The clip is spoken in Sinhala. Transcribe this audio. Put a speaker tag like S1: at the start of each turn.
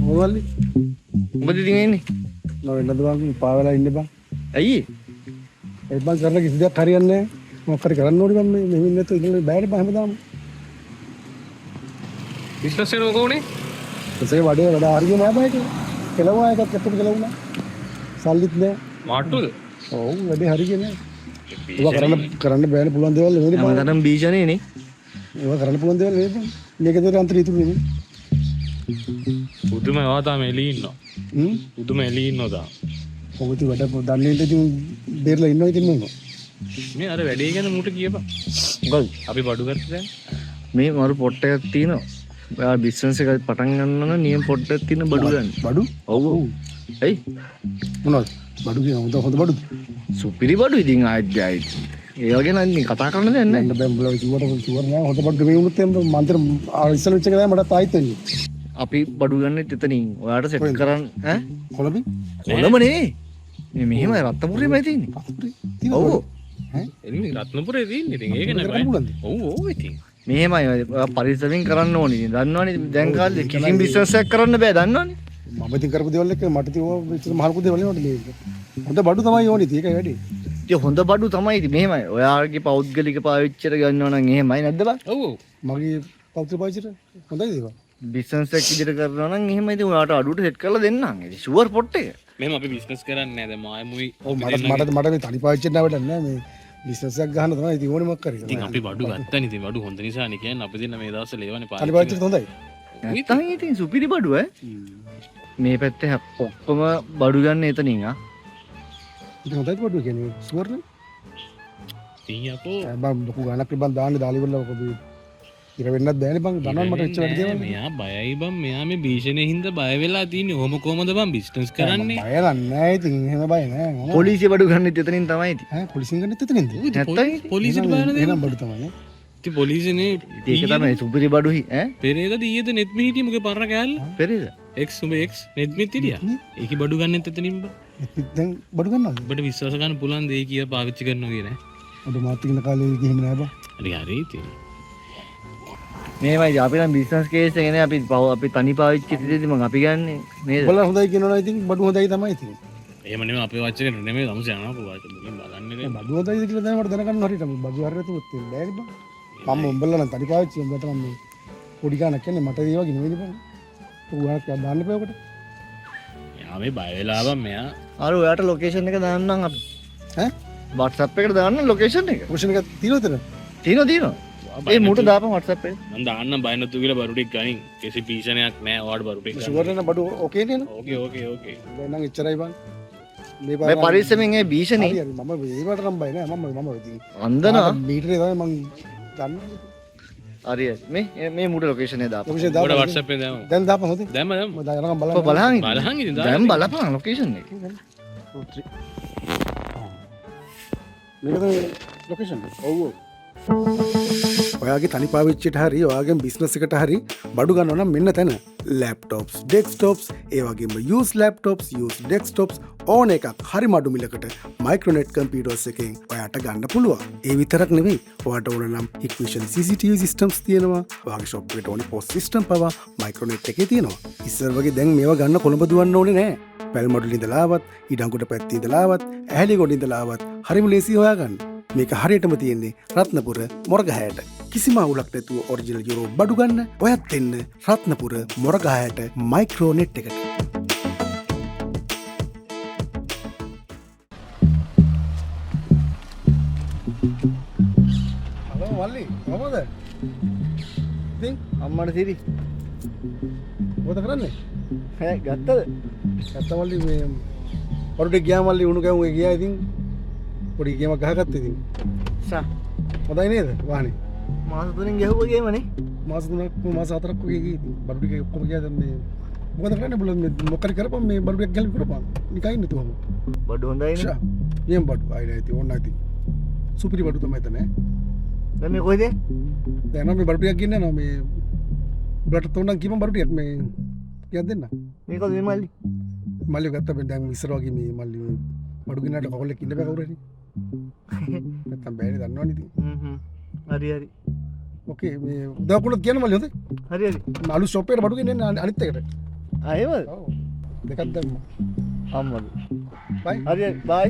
S1: මොකල්ලි
S2: උඹද ඉතින් එන්නේ?
S1: නෝ වෙන්නද බං පාවෙලා ඉන්න බං.
S2: ඇයි?
S1: ඒ බං කරලා කිසි දෙයක් හරියන්නේ නැහැ. මොකක් හරි කරන්න ඕනි බං මේ මෙහෙම නැතුව ඉන්න බෑනේ බං හැමදාම.
S2: බිස්නස් එක මොකෝනේ?
S1: ඒසේ වඩේ වැඩ හරියන්නේ නැහැ බං ඒක. කෙලවුණා එකක් එතකොට කෙලවුණා. සල්ලිත් නැහැ.
S2: මාට්ටුද?
S1: ඔව් වැඩේ හරියන්නේ නැහැ. ඒවා කරන්න බෑනේ පුළුවන් දේවල් නෙවෙයි බං.
S2: හැමදාම බීජනේ නේ.
S1: ඒවා කරන්න පුළුවන් දේවල් නෙවෙයි බං. මේකේ දේ අන්තර ඉතුරු නෙවෙයි.
S3: පුදුම ඒවා තාම එළී ඉන්නවා. පුදුම එළී ඉන්නවා තාම.
S1: ඔබට වැඩ දන්නේ නැති බේරලා ඉන්නවා ඉතින් මම.
S3: මේ අර වැඩේ ගැන මූට කියපන්.
S2: මොකද?
S3: අපි බඩු කරත් දැන්.
S2: මේ මරු පොට් එකක් තියෙනවා. ඔයා බිස්නස් එක පටන් ගන්න නම් නියම පොට් එකක් තියෙන බඩු ගන්න.
S1: බඩු?
S2: ඔව් ඔව්. ඇයි?
S1: මොනවද? බඩු කියන හොඳ බඩුද?
S2: සුපිරි බඩු ඉතින් ආයෙත්. ඒ වගේ නම් ඉතින් කතා කරන්න දෙයක් නැහැ.
S1: මම බෑ උඹලා කිව්වට නෑ හොඳ බඩු මේ වුණත් එම් මන්තර ඉස්සල වෙච්ච එක තමයි මට තායිත් වෙන්නේ.
S2: අපි බඩු ගන්න එතනින් ඔයාට සෙට් කරන්න ඈ
S1: කොළඹ?
S2: කොළඹ නේ. මේ මෙහෙම රත්නපුරේමයි තියෙන්නේ. ඔව්.
S3: එන්නේ රත්නපුරේ තියෙන්නේ. ඉතින් ඒක නෑ. ඔව් ඔව් ඉතින්.
S2: මෙහෙමයි ඔයා පරිස්සමින් කරන්න ඕනේ. ඉතින් දන්නවනේ දැන් කාලේ කිසිම බිස්නස් එකක් කරන්න බෑ දන්නවනේ.
S1: මම ඉතින් කරපු දේවල් එක්ක මට තියුවා මෙච්චර මහලුකු දේවල් නෙවෙයි මේක. හොඳ බඩු තමයි ඕනේ ඉතින් ඒකයි වැඩි.
S2: ඉතින් හොඳ බඩු තමයි ඉතින් මෙහෙමයි. ඔයාගේ පෞද්ගලික පාවිච්චියට ගන්නවා නම් එහෙමයි නැද්ද බං?
S3: ඔව් ඔව්.
S1: මගේ පෞත්‍ර පාවිච්චිට හොඳයි ඒක.
S2: බිස්නස් එකක් විදිහට කරනවා නම් එහෙමයි ඉතින් ඔයාට අඩුවට සෙට් කරලා දෙන්නම්. ඉතින් ෂුවර් පොට් එක.
S3: මෙහෙම අපි බිස්නස් කරන්නේ නෑ දැන් මායමුයි.
S1: ඔව් මට මේ තනි පාවිච්චියට නෑ වැඩක් නෑ මේ බිස්නස් එකක් ගන්න තමයි ඉතින් ඕනේ මොකක් කරේ.
S3: ඉතින් අපි බඩු ගත්තනේ. ඉතින් බඩු හොඳ නිසානේ කියන්නේ අපි දෙන්න මේ දවස්වල ඒවනේ
S1: තනි පාවිච්චියට හොඳයි.
S2: නැත්තම් ඉතින් සුපිරි බඩු ඈ. මේ පැත්තේ ඔක්කොම බඩු ගන්න එතනින් ආ.
S1: ඉතින් හොඳයි බඩු කියන්නේ ෂුවර් නේ.
S3: ඉතින් අපෝ
S1: බං ලොකු ගානක් බං දාන්නේ දාලි වල ඔක ඉර වෙන්නත් බෑනේ බං දන්නවද මට එච්චර වැඩි දේවල්
S3: මෙයා බයයි බං මෙයා මේ භීෂණේ හින්දා බය වෙලා තින්නේ ඔහොම කොහමද බං බිස්නස් කරන්නේ
S1: බය නෑ ඉතින් එහෙම බය නෑ මම
S2: පොලිසිය බඩු ගන්නෙත් එතනින් තමයි ඉතින්.
S1: ඈ පොලිසියෙන් ගන්නෙත් එතනින්ද
S2: නැත්තම්
S3: පොලිසියට බය නැද
S1: එහෙනම් බඩු තමයි
S3: ඉතින් පොලිසියනේ
S2: ඒක තමයි සුපිරි බඩුයි ඈ.
S3: පෙරේද ඊයේද නෙත් මෙ හිටියේ මොකේ පරණ කෑල්ල
S2: පෙරේද?
S3: එක්ස් උඹ එක්ස් නෙත් මෙත් හිටියා ඒක බඩු ගන්නෙත් එතනින් බං
S1: දැන් බඩු ගන්නවද
S3: ඔබට විශ්වාස කරන්න පුළුවන් දෙයි කියලා පාවිච්චි කරනවා කියන
S1: ඔබ මාත් ඉන්න කාලේ ගිහින් නෑ බං
S3: හරි හරි ඉතින්
S2: මේවයි අපි නම් බිස්නස් කේස් එකනේ අපි තනි පාවිච්චි දෙදී මම අපි ගන්නෙ නේද?
S1: ඔයාලා හොඳයි කියනවා ඉතින් බඩු හොඳයි තමයි ඉතින්
S3: එහෙම නෙමෙයි අපේ වචනේ නෙමෙයි තමස යනවා පොවාට මුලින් බලන්නේ
S1: බඩු හොඳයිද කියලා දැන් මට දැනගන්න හරියට බඩු හරියට තුත් බෑනේ බං මම උඹලා නම් තනි පාවිච්චි උඹට නම් මේ පොඩි ගානක් කියන්නේ මට ඒ වගේ නෙවෙයි බං ඔයාලා දාන්න එපා ඔකට
S3: යා මේ බය වෙලා බං මෙයා
S2: අර ඔයාට ලොකේෂන් එක දාන්නම් අපි.
S1: ඈ
S2: WhatsApp එකට දාන්න ලොකේෂන් එක.
S1: ඔපෂන් එකක් තියෙනවද එතන
S2: තියෙනවා. ඒ මූට දාපන් WhatsApp එකට.
S3: මම දාන්නම් බය නැතු කියලා බරු ටික ගනින් කිසි පීෂණයක් නැහැ ඔයාට බරු ටික
S1: ෂුවර් නේ බඩු ඕකේ නේ
S3: ඕකේ ඕකේ ඕකේ
S1: දැන් නම් එච්චරයි බං
S2: මේ පරිස්සමෙන් ඒ භීෂණි
S1: හරි මම ඒවට නම් බය නෑ මම ඉතින්
S2: අන්දනා
S1: මීටරේ තමයි මං දන්නේ
S2: හරි මේ මූට ලොකේෂන් එක දාපන්.
S1: ඔපෂන්
S3: ඔයාට
S1: දාපන්
S3: WhatsApp එකෙන් දාමු
S1: දැන් දාපන් හොඳේ
S3: දැම්ම දැම්ම
S1: මම දායරකම්
S2: ඔය
S1: බලන්න
S2: බලහන්
S3: බලහන් ඉතින්
S2: දැන් බලපන් ලොකේෂන් එක.
S1: මේකද ලොකේෂන් ඔව් ඔයාගේ තනි පාවිච්චියට හරි ඔයාගේ බිස්නස් එකට හරි බඩු ගන්නවා නම් මෙන්න තැන ලැප්ටොප්ස් ඩෙස්ක්ටොප්ස් ඒ වගේම යූස් ලැප්ටොප්ස් යූස් ඩෙස්ක්ටොප්ස් ඕන එකක් හරි මඩු මිලකට මයික්‍රොනෙට් කම්පියුටර්ස් එකෙන් ඔයාට ගන්න පුළුවන්. ඒ විතරක් නෙවෙයි ඔයාට ඕන නම් Hikvision CCTV systems තියෙනවා. ඔයාගේ ෂොප් එකට ඕනි POS system පවා මයික්‍රොනෙට් එකේ තියෙනවා. ඉස්සර වගේ දැන් මේවා ගන්න කොළඹ දුවන්න ඕනේ නෑ. පැල් මඩුල ඉඳලා ආවත් ඉඩංගොඩ පැත්තේ ඉඳලා ආවත් ඇහැලිගොඩ ඉඳලා ආවත් හරිම ලේසි හොයාගන්න. මේක හරියටම තියෙන්නේ රත්නපුර මොරගහයට. කිසිම අවුලක් නැතුව ඔරිජිනල් යුරෝ බඩු ගන්න ඔයත් එන්න රත්නපුර මොරගහයට මයික්‍රෝනෙට් එකට. හලෝ මල්ලි කොහමද? ඉතින්
S2: අම්මට සිරි.
S1: මොකද කරන්නේ?
S2: ඈ ගත්තද?
S1: ගත්ත මල්ලි මේ පොරට ගියා මල්ලි උණු කැවුම් ගියා ඉතින් පොඩි ගේමක් ගහගත්තා ඉතින්.
S2: සා
S1: හොඳයි නේද වාහනේ?
S2: මාස 3කින් ගැහුවා ගේමනේ.
S1: මාස 3ක් මාස 4ක් වගේ ගියේ ඉතින් බඩු ටික ඔක්කොම ගියා දැන් මේ මොකද කරන්නේ බලන්න මොකක් කරපම් මේ බඩු ටික ගලවි කරපම් නිකන් ඉන්න තුවම
S2: බඩු හොඳයි නේ.
S1: එම් බඩු ආයි නැති ඕන නැති සුපිරි බඩු තමයි තනේ
S2: දැන් මේ කොහෙද?
S1: දැන් නම් මේ බඩු ටිකක් ගින්න නෝ මේ බඩට තෝරන්න කිව්වම බඩු ටිකක් මේ කියක් දෙන්න
S2: මේකද මේ මල්ලි?
S1: මල්ලි ගත්තා බෙන් දැන් ඉස්සර වගේ මේ මල්ලි බඩු ගින්නට කවුලෙක් ඉන්න බෑ කවුරු හරි නැත්තම් බෑනේ දන්නවනේ ඉතින්.
S2: හරි හරි
S1: ඕකේ මේ දවකුණත් කියන්න මල්ලි හොඳයි.
S2: හරි හරි
S1: අලු ෂොප් එකට බඩු ගෙන්න අනිත් එකට.
S2: අයවද
S1: ඔව්. දෙකක් දැම්ම.
S2: අම්මද
S1: බයි.
S2: හරි හරි බයි